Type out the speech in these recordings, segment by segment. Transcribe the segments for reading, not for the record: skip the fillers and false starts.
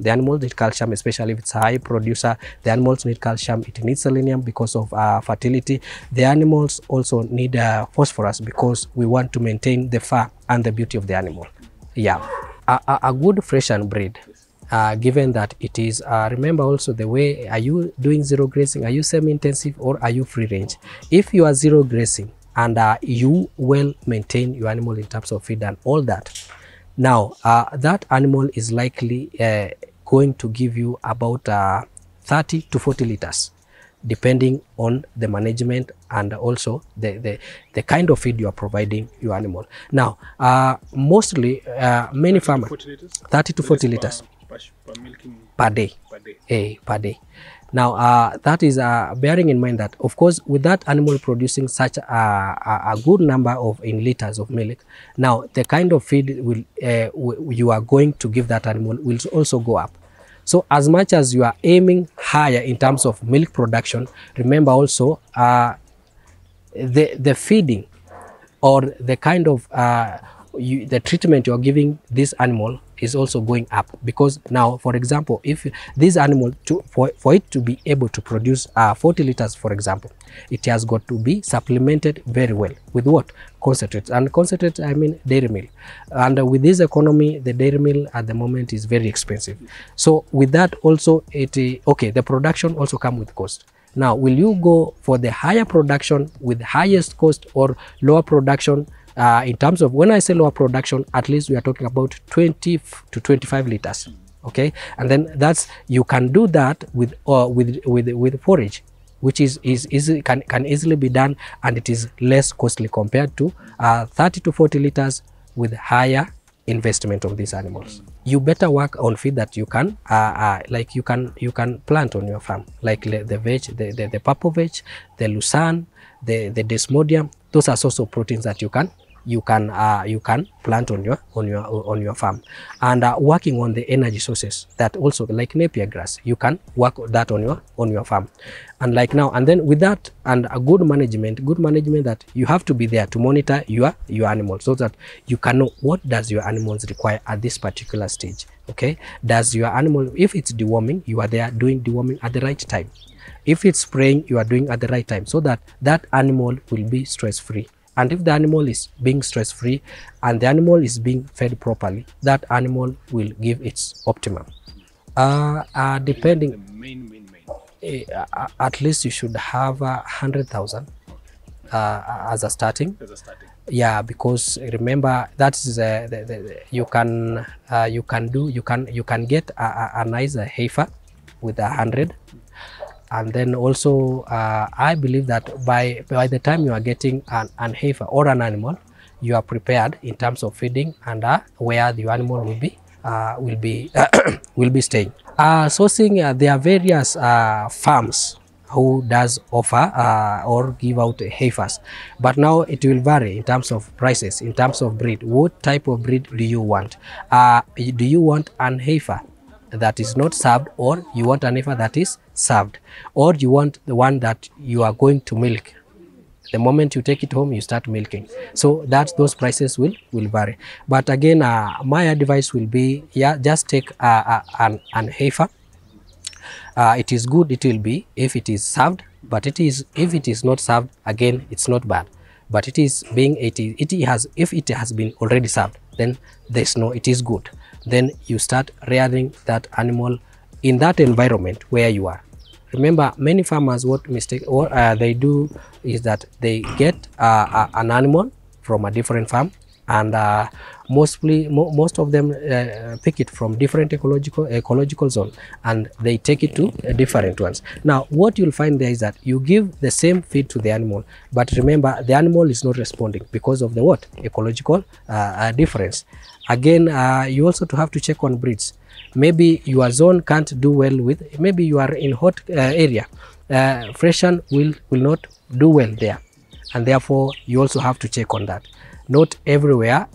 The animals need calcium, especially if it's a high producer. The animals need calcium, it needs selenium because of fertility. The animals also need phosphorus because we want to maintain the fur and the beauty of the animal. Yeah, a good Frisian breed, given that it is, remember also the way, are you doing zero grazing, are you semi-intensive, or are you free range? If you are zero grazing and you well maintain your animal in terms of feed and all that, now that animal is likely going to give you about 30 to 40 liters, depending on the management and also the kind of feed you are providing your animal. Now, mostly many farmers, 30 to 40 liters per day. Per day. Now, that is bearing in mind that, of course, with that animal producing such a good number of in liters of milk, now the kind of feed will you are going to give that animal will also go up. So as much as you are aiming higher in terms of milk production, remember also the feeding or the kind of the treatment you are giving this animal is also going up, because now, for example, if this animal for it to be able to produce 40 liters, for example, it has got to be supplemented very well with what? Concentrates. And concentrates, I mean dairy meal. And with this economy, the dairy meal at the moment is very expensive. So with that also, okay, the production also comes with cost. Now, will you go for the higher production with highest cost or lower production? In terms of, when I say lower production, at least we are talking about 20 to 25 liters. Okay, and then that's, you can do that with forage, which is easy, can easily be done, and it is less costly compared to 30 to 40 liters with higher investment of these animals. You better work on feed that you can like you can plant on your farm, like the veg, the purple veg, the lucerne, the desmodium. Those are source of proteins that you can plant on your farm. And working on the energy sources, that also, like napier grass, you can work that on your farm. And like now, and then with that and a good management that you have to be there to monitor your animals, so that you can know what does your animals require at this particular stage. Okay, does your animal, if it's deworming, you are there doing deworming at the right time. If it's spraying, you are doing at the right time, so that that animal will be stress-free. And if the animal is being stress-free and the animal is being fed properly, that animal will give its optimum. Depending, at least you should have 100,000 as a starting. Yeah, because remember that is you can get a nice heifer with 100. And then also, I believe that by the time you are getting an heifer or an animal, you are prepared in terms of feeding and where the animal will be will be staying. Sourcing, there are various farms who does offer or give out heifers, but now it will vary in terms of prices, in terms of breed. What type of breed do you want? Do you want an heifer that is not served, or you want an heifer that is served, or you want the one that you are going to milk? The moment you take it home, you start milking. So those prices will vary. But again, my advice will be, yeah, just take an heifer. It is good, it will be if it is served, but if it is not served, again, it's not bad. But it is being if it has been already served, then there's no, it is good. Then you start rearing that animal in that environment where you are. Remember, many farmers, what they do is that they get an animal from a different farm, and most of them pick it from different ecological zone, and they take it to different ones. Now, what you'll find there is that you give the same feed to the animal, but remember, the animal is not responding because of the ecological difference. Again, you also have to check on breeds. Maybe your zone can't do well with, maybe you are in hot area. Frisian will not do well there, and therefore you also have to check on that. Not everywhere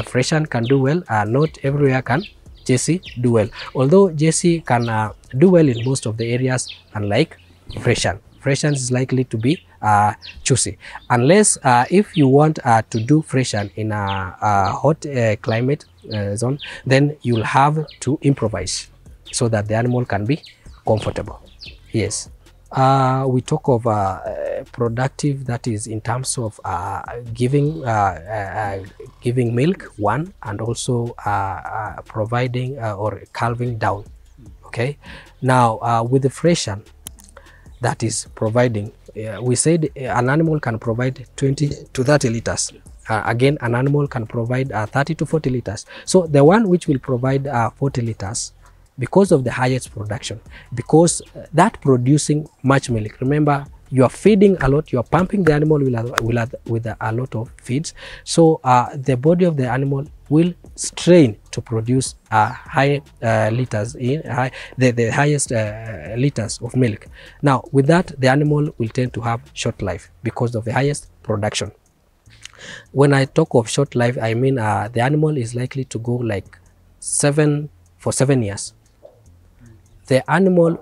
Frisian can do well, not everywhere can Jersey do well. Although Jersey can do well in most of the areas, unlike Frisian. Frisian is likely to be choosy, unless if you want to do Frisian in a hot climate zone, then you'll have to improvise. so that the animal can be comfortable. Yes. We talk of productive, that is in terms of giving milk, one, and also providing or calving down. Okay. Now with the freshen, that is providing, we said an animal can provide 20 to 30 liters. Again, an animal can provide 30 to 40 liters. So the one which will provide 40 liters, because of the highest production, because that producing much milk. Remember, you are feeding a lot, you are pumping the animal with a lot of feeds. So the body of the animal will strain to produce high liters, the highest liters of milk. Now, with that, the animal will tend to have short life because of the highest production. When I talk of short life, I mean the animal is likely to go like 7 years. The animal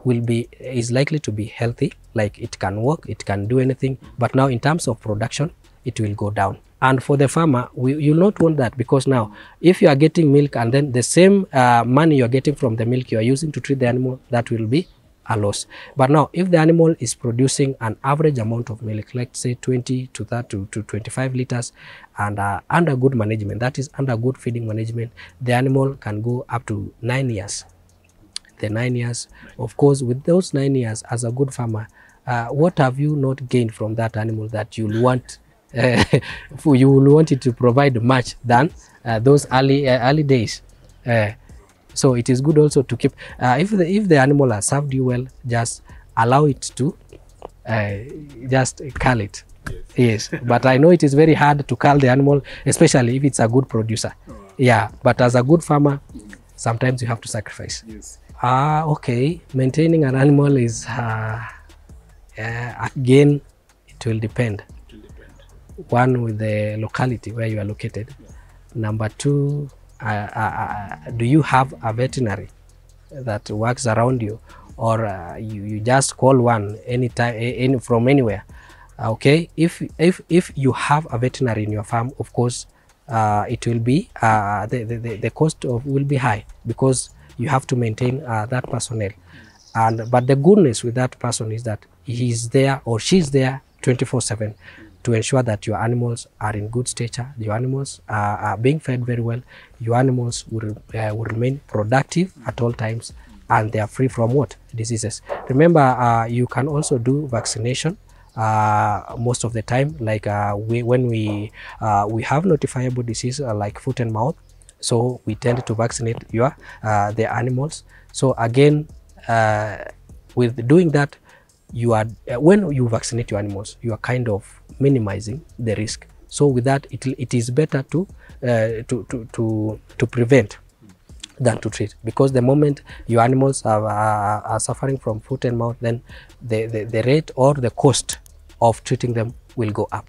is likely to be healthy, like it can walk, it can do anything, but now in terms of production, it will go down. And for the farmer, you'll not want that, because now if you are getting milk and then the same money you're getting from the milk you are using to treat the animal, that will be a loss. But now if the animal is producing an average amount of milk, like say 20 to 30 to 25 liters, and under good management, that is under good feeding management, the animal can go up to 9 years. The 9 years, of course, with those 9 years as a good farmer, what have you not gained from that animal that you'll want? You will want it to provide much than those early days. So it is good also to keep, if the animal has served you well, just allow it to just cull it. Yes, but I know it is very hard to cull the animal, especially if it's a good producer. Yeah, but as a good farmer, sometimes you have to sacrifice. Yes. Okay, maintaining an animal is again, it will depend. One, with the locality where you are located. Number two, do you have a veterinary that works around you, or you just call one anytime, from anywhere? Okay, if you have a veterinary in your farm, of course, it will be the cost will be high, because you have to maintain that personnel. But the goodness with that person is that he is there or she is there 24/7 to ensure that your animals are in good stature, your animals are being fed very well, your animals will remain productive at all times, and they are free from what? Diseases. Remember, you can also do vaccination most of the time, like when we have notifiable disease like foot and mouth, so we tend to vaccinate the animals. So again, with doing that, you are when you vaccinate your animals, you are kind of minimizing the risk. So with that, it is better to prevent than to treat, because the moment your animals are suffering from foot and mouth, then the rate or the cost of treating them will go up.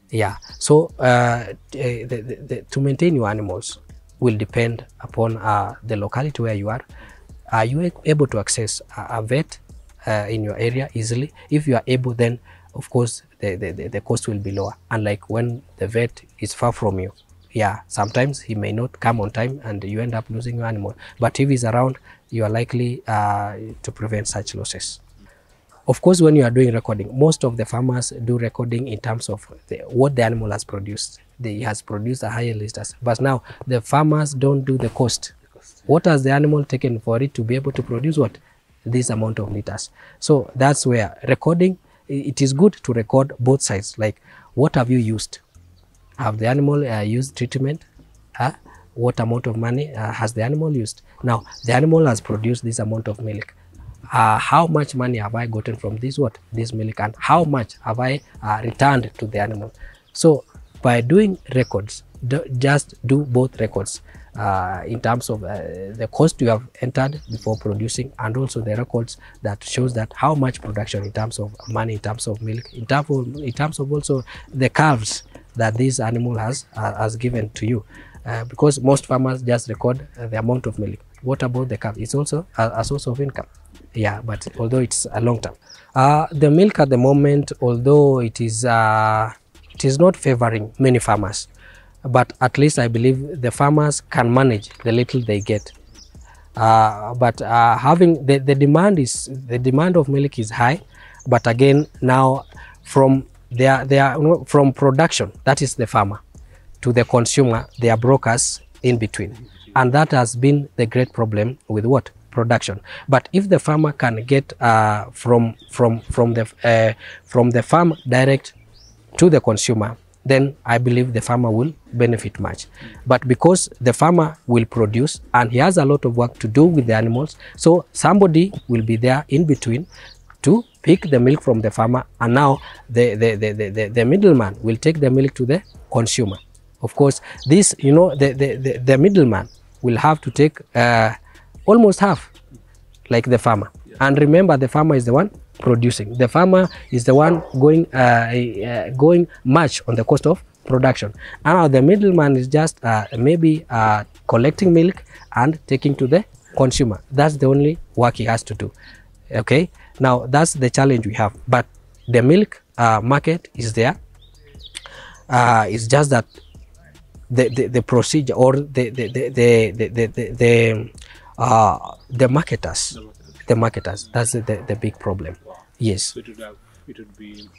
Yeah, so to maintain your animals will depend upon the locality where you are. Are you able to access a vet in your area easily? If you are able, then of course the cost will be lower. Unlike when the vet is far from you, yeah, sometimes he may not come on time and you end up losing your animal. But if he's around, you are likely to prevent such losses. Of course, when you are doing recording, most of the farmers do recording in terms of what the animal has produced. He has produced a higher liters. But now the farmers don't do the cost. What has the animal taken for it to be able to produce what? This amount of liters. So that's where recording, it is good to record both sides. Like, what have you used? Have the animal used treatment? What amount of money has the animal used? Now, the animal has produced this amount of milk. How much money have I gotten from this milk, and how much have I returned to the animal? So by doing records, just do both records in terms of the cost you have entered before producing, and also the records that shows that how much production in terms of money, in terms of milk, in terms of also the calves that this animal has given to you. Because most farmers just record the amount of milk. What about the calf? It's also a source of income. Yeah, but although it's a long term. The milk at the moment, although it is not favoring many farmers, but at least I believe the farmers can manage the little they get. but having the demand of milk is high, but again now from from production, that is the farmer, to the consumer, there are brokers in between, and that has been the great problem with what production. But if the farmer can get from the farm direct to the consumer, then I believe the farmer will benefit much. But because the farmer will produce and he has a lot of work to do with the animals, so somebody will be there in between to pick the milk from the farmer, and now the middleman will take the milk to the consumer. Of course, this, you know, the middleman will have to take almost half, like the farmer. And remember, the farmer is the one producing. The farmer is the one going much on the cost of production. And now the middleman is just maybe collecting milk and taking to the consumer. That's the only work he has to do. Okay, now that's the challenge we have. But the milk market is there. It's just that the procedure or the marketers, that's the big problem. Yes. So it would be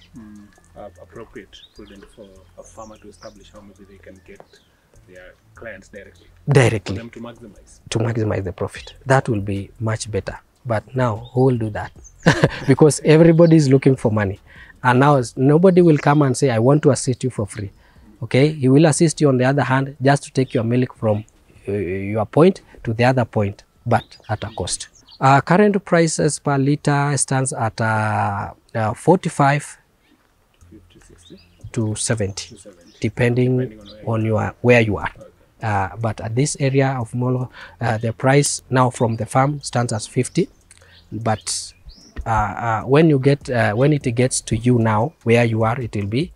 appropriate, prudent for a farmer to establish how maybe they can get their clients directly. For them to maximize the profit. That will be much better. But now who will do that? Because everybody is looking for money, and now nobody will come and say, I want to assist you for free. Okay, he will assist you on the other hand just to take your milk from your point to the other point, but at a cost. Current prices per liter stands at 45 to 70, depending on where you are. But at this area of Molo, the price now from the farm stands as 50. But when it gets to you now where you are, it will be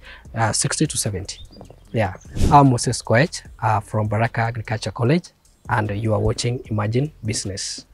60 to 70. Yeah, I'm Moses KSH from Baraka Agriculture College, and you are watching Imagine Business.